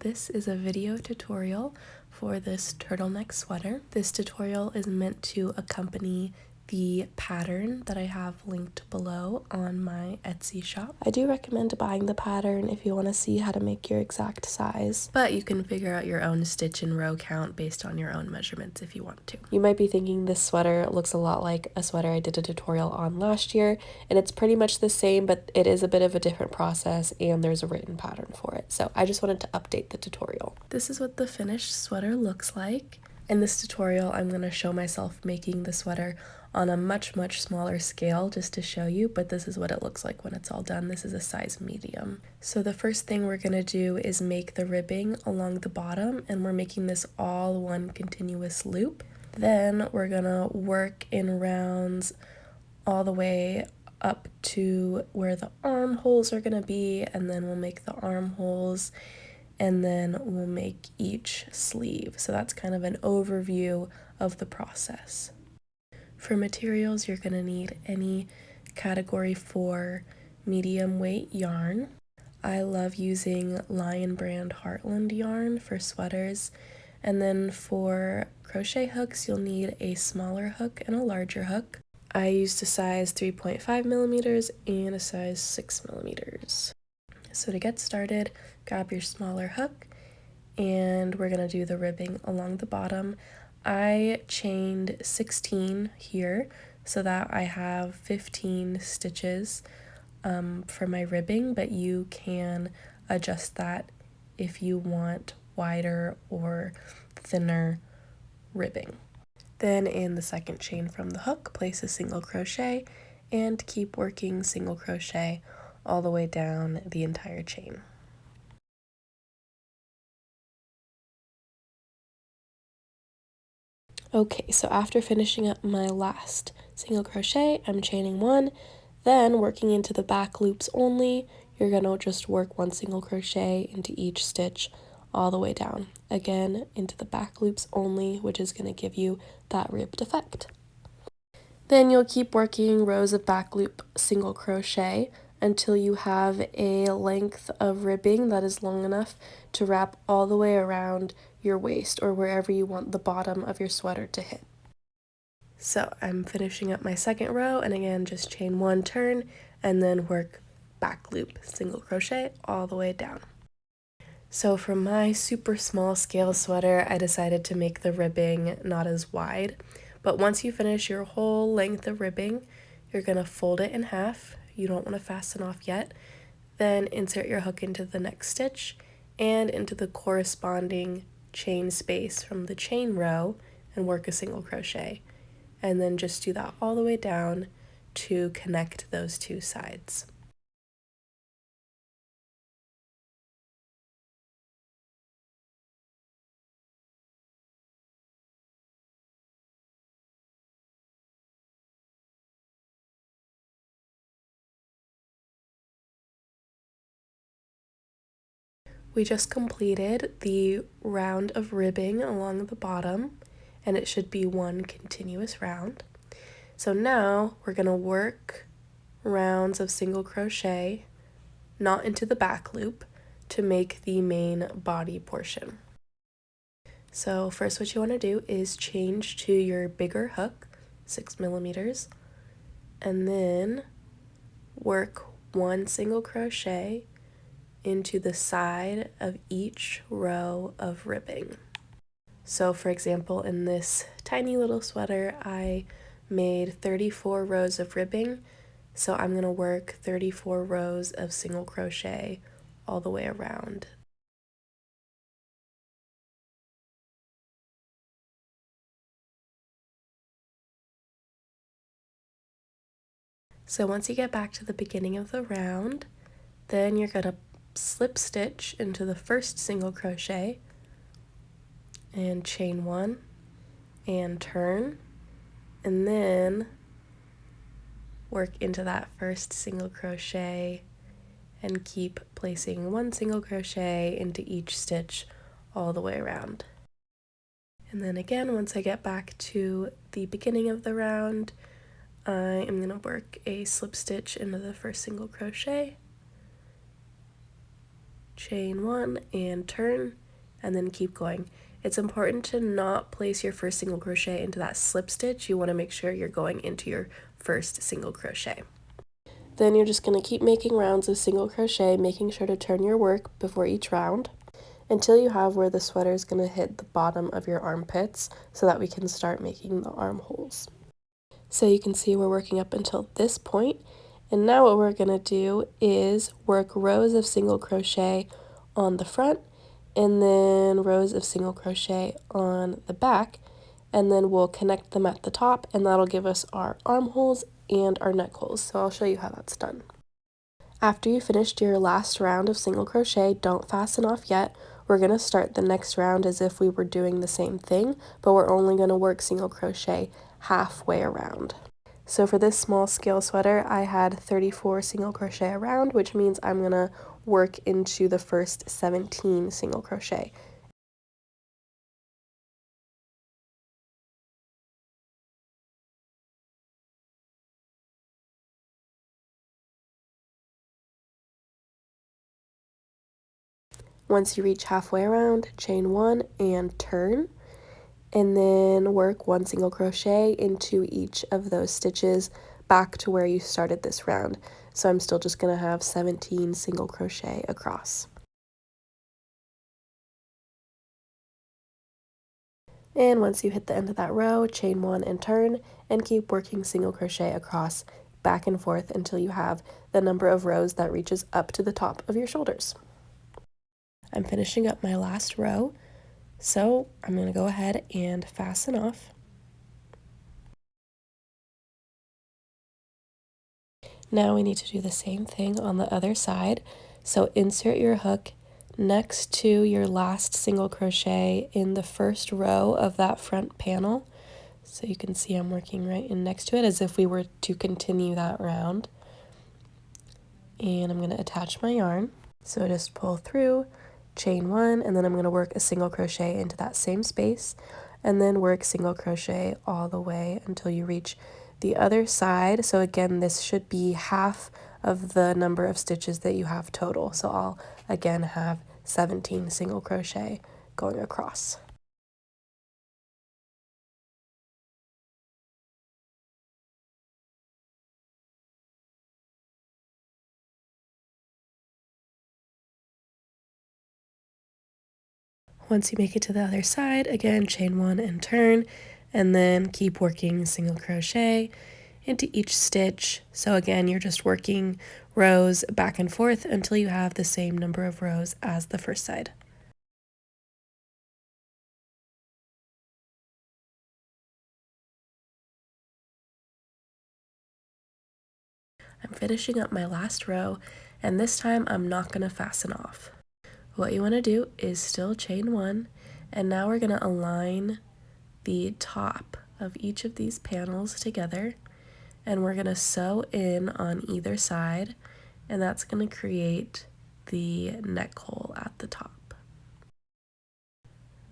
this is a video tutorial for this turtleneck sweater. This tutorial is meant to accompany the pattern that I have linked below on my Etsy shop. I do recommend buying the pattern if you want to see how to make your exact size, but you can figure out your own stitch and row count based on your own measurements if you want to. You might be thinking this sweater looks a lot like a sweater I did a tutorial on last year, and it's pretty much the same, but it is a bit of a different process and there's a written pattern for it. So I just wanted to update the tutorial. This is what the finished sweater looks like. In this tutorial, I'm going to show myself making the sweater on a much smaller scale just to show you, but this is what it looks like when it's all done. This is a size medium. So the first thing we're going to do is make the ribbing along the bottom, and we're making this all one continuous loop. Then we're going to work in rounds all the way up to where the armholes are going to be, and then we'll make the armholes, and then we'll make each sleeve. So that's kind of an overview of the process. For materials, you're going to need any category 4 medium weight yarn. I love using Lion Brand Heartland yarn for sweaters. And then for crochet hooks, you'll need a smaller hook and a larger hook. I used a size 3.5 millimeters and a size 6 millimeters. So to get started, grab your smaller hook, and we're going to do the ribbing along the bottom. I chained 16 here so that I have 15 stitches for my ribbing, but you can adjust that if you want wider or thinner ribbing. Then in the second chain from the hook, place a single crochet and keep working single crochet all the way down the entire chain. Okay, so after finishing up my last single crochet, I'm chaining 1, then working into the back loops only. You're going to just work 1 single crochet into each stitch all the way down. Again, into the back loops only, which is going to give you that ribbed effect. Then you'll keep working rows of back loop single crochet until you have a length of ribbing that is long enough to wrap all the way around your waist or wherever you want the bottom of your sweater to hit. So I'm finishing up my second row, and again just chain 1 turn and then work back loop single crochet all the way down. So for my super small scale sweater, I decided to make the ribbing not as wide, but once you finish your whole length of ribbing, you're going to fold it in half. You don't want to fasten off yet. Then insert your hook into the next stitch and into the corresponding chain space from the chain row and work a single crochet. And then just do that all the way down to connect those two sides. We just completed the round of ribbing along the bottom, and it should be 1 continuous round. So now we're going to work rounds of single crochet, not into the back loop, to make the main body portion. So first what you want to do is change to your bigger hook, 6 millimeters, and then work 1 single crochet into the side of each row of ribbing. So for example, in this tiny little sweater, I made 34 rows of ribbing, so I'm going to work 34 rows of single crochet all the way around. So once you get back to the beginning of the round, then you're going to slip stitch into the first single crochet and chain 1 and turn, and then work into that first single crochet and keep placing 1 single crochet into each stitch all the way around. And then again, once I get back to the beginning of the round, I am going to work a slip stitch into the first single crochet, chain one and turn, and then keep going. It's important to not place your first single crochet into that slip stitch. You want to make sure you're going into your first single crochet. Then you're just going to keep making rounds of single crochet, making sure to turn your work before each round until you have where the sweater is going to hit the bottom of your armpits so that we can start making the armholes. So you can see we're working up until this point, and now what we're going to do is work rows of single crochet on the front and then rows of single crochet on the back, and then we'll connect them at the top, and that'll give us our armholes and our neck holes. So I'll show you how that's done. After you finished your last round of single crochet, don't fasten off yet. We're going to start the next round as if we were doing the same thing, but we're only going to work single crochet halfway around. So for this small scale sweater, I had 34 single crochet around, which means I'm going to work into the first 17 single crochet. Once you reach halfway around, chain one and turn, and then work one single crochet into each of those stitches back to where you started this round. So I'm still just going to have 17 single crochet across. And once you hit the end of that row, chain one and turn, and keep working single crochet across back and forth until you have the number of rows that reaches up to the top of your shoulders. I'm finishing up my last row, so I'm going to go ahead and fasten off. Now we need to do the same thing on the other side. So insert your hook next to your last single crochet in the first row of that front panel. So you can see I'm working right in next to it as if we were to continue that round. And I'm going to attach my yarn. So just pull through, chain one, and then I'm going to work a single crochet into that same space, and then work single crochet all the way until you reach the other side. So again, this should be half of the number of stitches that you have total. So I'll again have 17 single crochet going across. Once you make it to the other side, again, chain one and turn, and then keep working single crochet into each stitch. So again, you're just working rows back and forth until you have the same number of rows as the first side. I'm finishing up my last row, and this time I'm not going to fasten off. What you want to do is still chain one, and now we're going to align the top of each of these panels together, and we're going to sew in on either side, and that's going to create the neck hole at the top.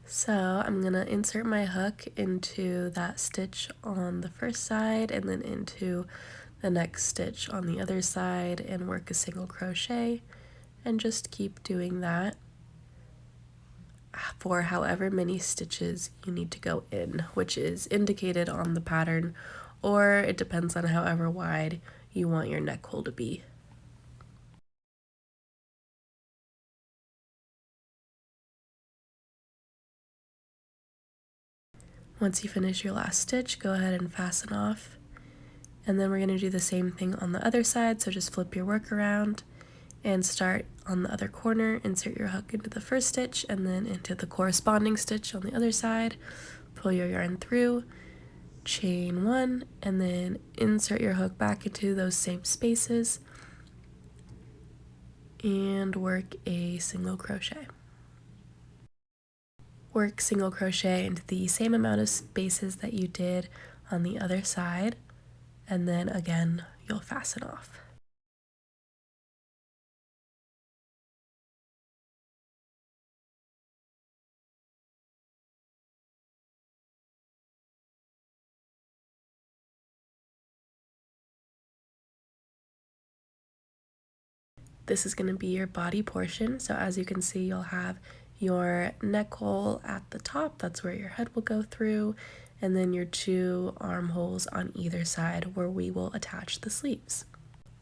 So I'm going to insert my hook into that stitch on the first side and then into the next stitch on the other side and work a single crochet, and just keep doing that for however many stitches you need to go in, which is indicated on the pattern, or it depends on however wide you want your neck hole to be. Once you finish your last stitch, go ahead and fasten off, and then we're going to do the same thing on the other side. So just flip your work around and start on the other corner, insert your hook into the first stitch and then into the corresponding stitch on the other side, pull your yarn through, chain one, and then insert your hook back into those same spaces and work a single crochet. Work single crochet into the same amount of spaces that you did on the other side, and then again you'll fasten off. this is going to be your body portion. So as you can see, you'll have your neck hole at the top, that's where your head will go through, and then your 2 armholes on either side where we will attach the sleeves.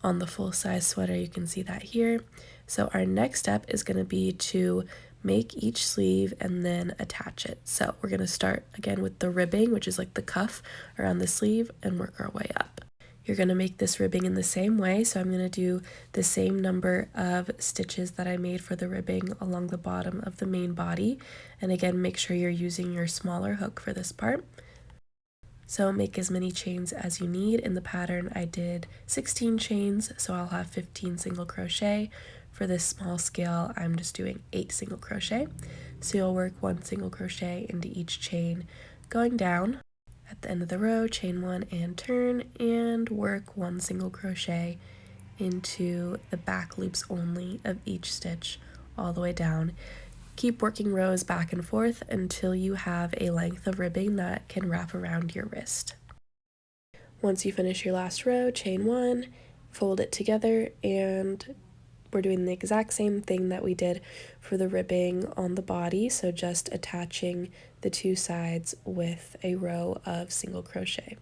On the full-size sweater, you can see that here. So our next step is going to be to make each sleeve and then attach it. So we're going to start again with the ribbing, which is like the cuff around the sleeve, and work our way up. You're going to make this ribbing in the same way, so I'm going to do the same number of stitches that I made for the ribbing along the bottom of the main body. And again, make sure you're using your smaller hook for this part. So make as many chains as you need. In the pattern, I did 16 chains, so I'll have 15 single crochet. For this small scale, I'm just doing 8 single crochet. So you'll work 1 single crochet into each chain, going down. At the end of the row, chain 1 and turn, and work 1 single crochet into the back loops only of each stitch all the way down. Keep working rows back and forth until you have a length of ribbing that can wrap around your wrist. Once you finish your last row, chain 1, fold it together, and we're doing the exact same thing that we did for the ribbing on the body, so just attaching the 2 sides with a row of single crochet.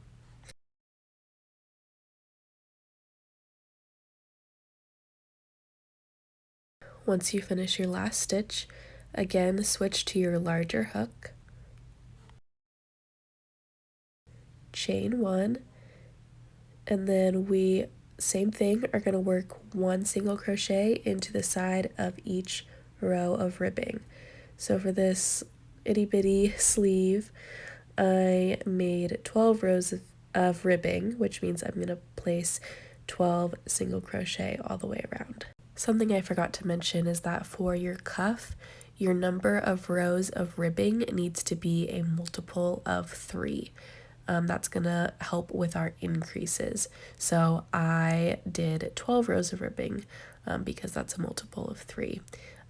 Once you finish your last stitch, again switch to your larger hook, chain 1, and then we, same thing, are going to work 1 single crochet into the side of each row of ribbing. So for this itty bitty sleeve, I made 12 rows of ribbing, which means I'm going to place 12 single crochet all the way around. Something I forgot to mention is that for your cuff, your number of rows of ribbing needs to be a multiple of 3. That's gonna help with our increases. So I did 12 rows of ribbing because that's a multiple of 3.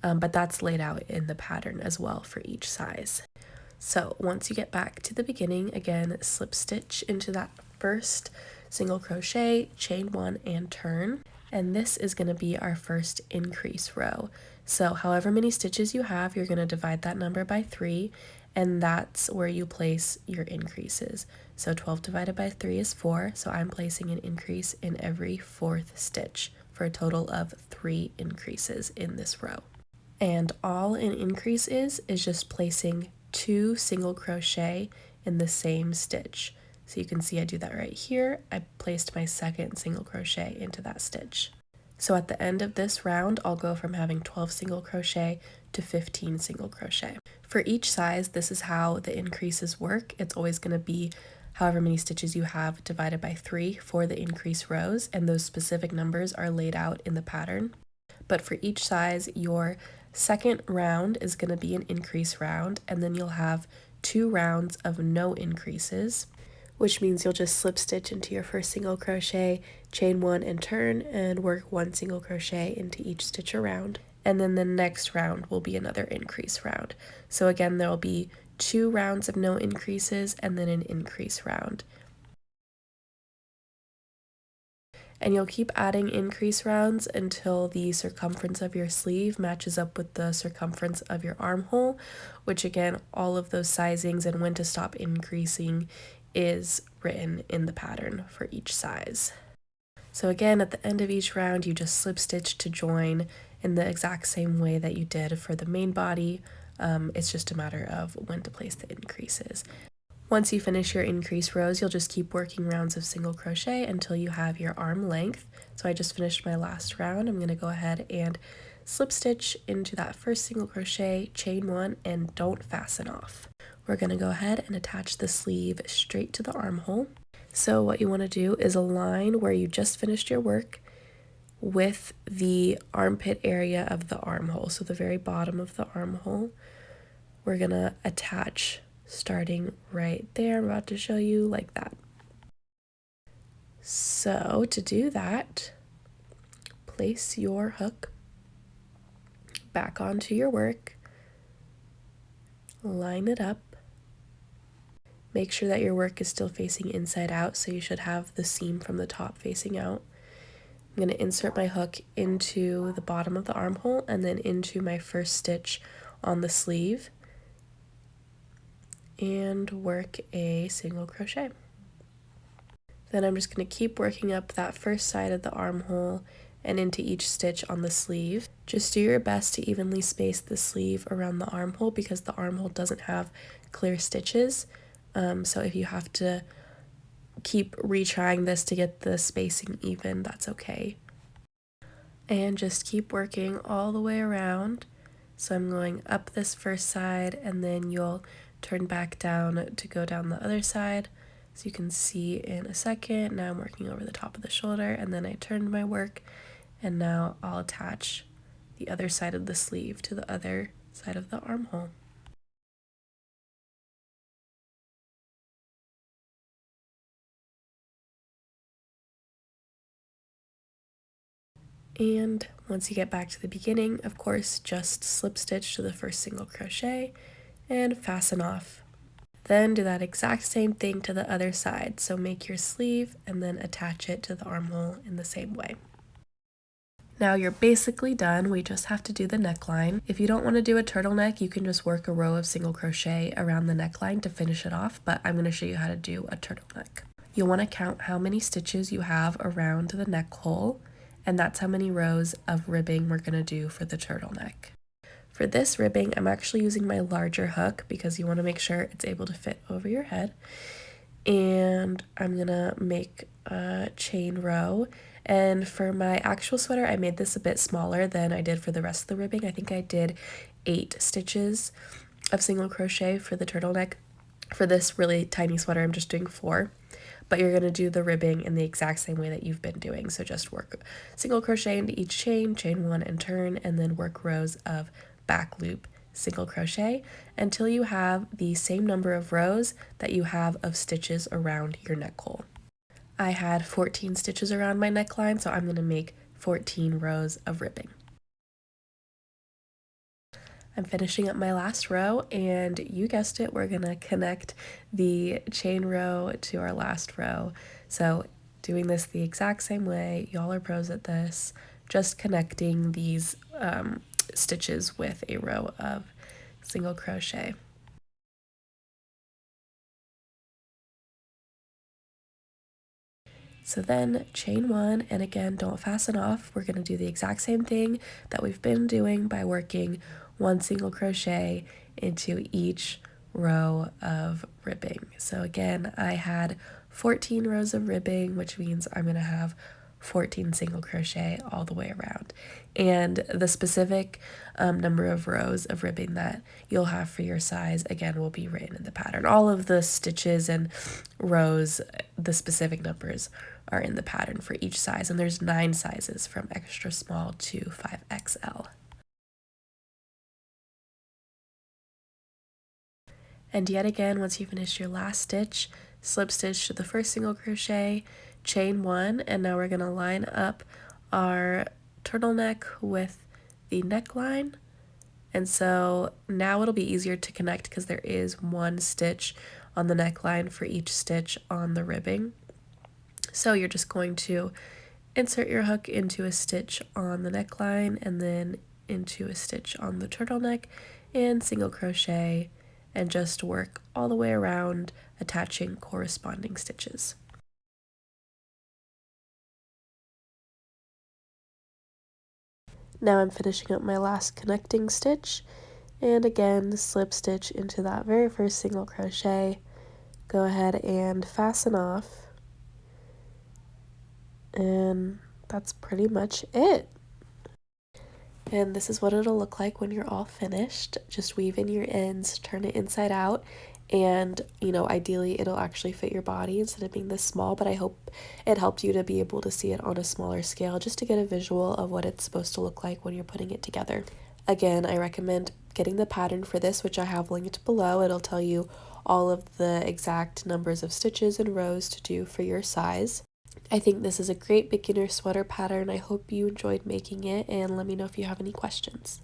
But that's laid out in the pattern as well for each size. So once you get back to the beginning, again, slip stitch into that first single crochet, chain 1 and turn. And this is going to be our first increase row. So however many stitches you have, you're going to divide that number by 3, and that's where you place your increases. So 12 divided by 3 is 4, so I'm placing an increase in every 4th stitch for a total of 3 increases in this row. And all an increase is just placing 2 single crochet in the same stitch. So you can see I do that right here. I placed my second single crochet into that stitch. So at the end of this round, I'll go from having 12 single crochet to 15 single crochet. For each size, this is how the increases work. It's always going to be however many stitches you have divided by 3 for the increase rows, and those specific numbers are laid out in the pattern. But for each size, your second round is going to be an increase round, and then you'll have 2 rounds of no increases, which means you'll just slip stitch into your first single crochet, chain 1 and turn, and work 1 single crochet into each stitch around. And then the next round will be another increase round. So again, there will be 2 rounds of no increases and then an increase round. And you'll keep adding increase rounds until the circumference of your sleeve matches up with the circumference of your armhole, which again, all of those sizings and when to stop increasing is written in the pattern for each size. So again, at the end of each round, you just slip stitch to join in the exact same way that you did for the main body. It's just a matter of when to place the increases. Once you finish your increase rows, you'll just keep working rounds of single crochet until you have your arm length. So I just finished my last round. I'm going to go ahead and slip stitch into that first single crochet, chain 1, and don't fasten off. We're going to go ahead and attach the sleeve straight to the armhole. So what you want to do is align where you just finished your work with the armpit area of the armhole. So the very bottom of the armhole, we're going to attach starting right there. I'm about to show you like that. So to do that, place your hook back onto your work, line it up. Make sure that your work is still facing inside out, so you should have the seam from the top facing out. I'm going to insert my hook into the bottom of the armhole and then into my first stitch on the sleeve and work a single crochet. Then I'm just going to keep working up that first side of the armhole and into each stitch on the sleeve. Just do your best to evenly space the sleeve around the armhole because the armhole doesn't have clear stitches. So if you have to keep retrying this to get the spacing even, that's okay. And just keep working all the way around. So I'm going up this first side and then you'll turn back down to go down the other side. So you can see in a second, now I'm working over the top of the shoulder and then I turned my work and now I'll attach the other side of the sleeve to the other side of the armhole. And once you get back to the beginning, of course, just slip stitch to the first single crochet and fasten off. Then do that exact same thing to the other side. So make your sleeve and then attach it to the armhole in the same way. Now you're basically done. We just have to do the neckline. If you don't want to do a turtleneck, you can just work a row of single crochet around the neckline to finish it off, but I'm going to show you how to do a turtleneck. You'll want to count how many stitches you have around the neck hole, and that's how many rows of ribbing we're going to do for the turtleneck. For this ribbing, I'm actually using my larger hook because you want to make sure it's able to fit over your head. And I'm going to make a chain row. And for my actual sweater, I made this a bit smaller than I did for the rest of the ribbing. I think I did 8 stitches of single crochet for the turtleneck. For this really tiny sweater, I'm just doing 4. But you're going to do the ribbing in the exact same way that you've been doing. So just work single crochet into each chain, chain 1 and turn, and then work rows of back loop single crochet until you have the same number of rows that you have of stitches around your neck hole. I had 14 stitches around my neckline, so I'm going to make 14 rows of ribbing. I'm finishing up my last row, and you guessed it, we're going to connect the chain row to our last row. So doing this the exact same way, y'all are pros at this, just connecting these stitches with a row of single crochet. So then chain 1, and again, don't fasten off. We're going to do the exact same thing that we've been doing by working 1 single crochet into each row of ribbing. So again, I had 14 rows of ribbing, which means I'm going to have 14 single crochet all the way around. And the specific number of rows of ribbing that you'll have for your size, again, will be written in the pattern. All of the stitches and rows, the specific numbers are in the pattern for each size, and there's 9 sizes from extra small to 5XL. And yet again, once you finish your last stitch, slip stitch to the first single crochet, chain 1, and now we're going to line up our turtleneck with the neckline. And so now it'll be easier to connect because there is 1 stitch on the neckline for each stitch on the ribbing. So you're just going to insert your hook into a stitch on the neckline and then into a stitch on the turtleneck and single crochet and just work all the way around, attaching corresponding stitches. Now I'm finishing up my last connecting stitch, and again slip stitch into that very first single crochet, go ahead and fasten off, and that's pretty much it. And this is what it'll look like when you're all finished. Just weave in your ends, turn it inside out, and ideally it'll actually fit your body instead of being this small, but I hope it helped you to be able to see it on a smaller scale just to get a visual of what it's supposed to look like when you're putting it together. Again, I recommend getting the pattern for this, which I have linked below. It'll tell you all of the exact numbers of stitches and rows to do for your size. I think this is a great beginner sweater pattern. I hope you enjoyed making it, and let me know if you have any questions.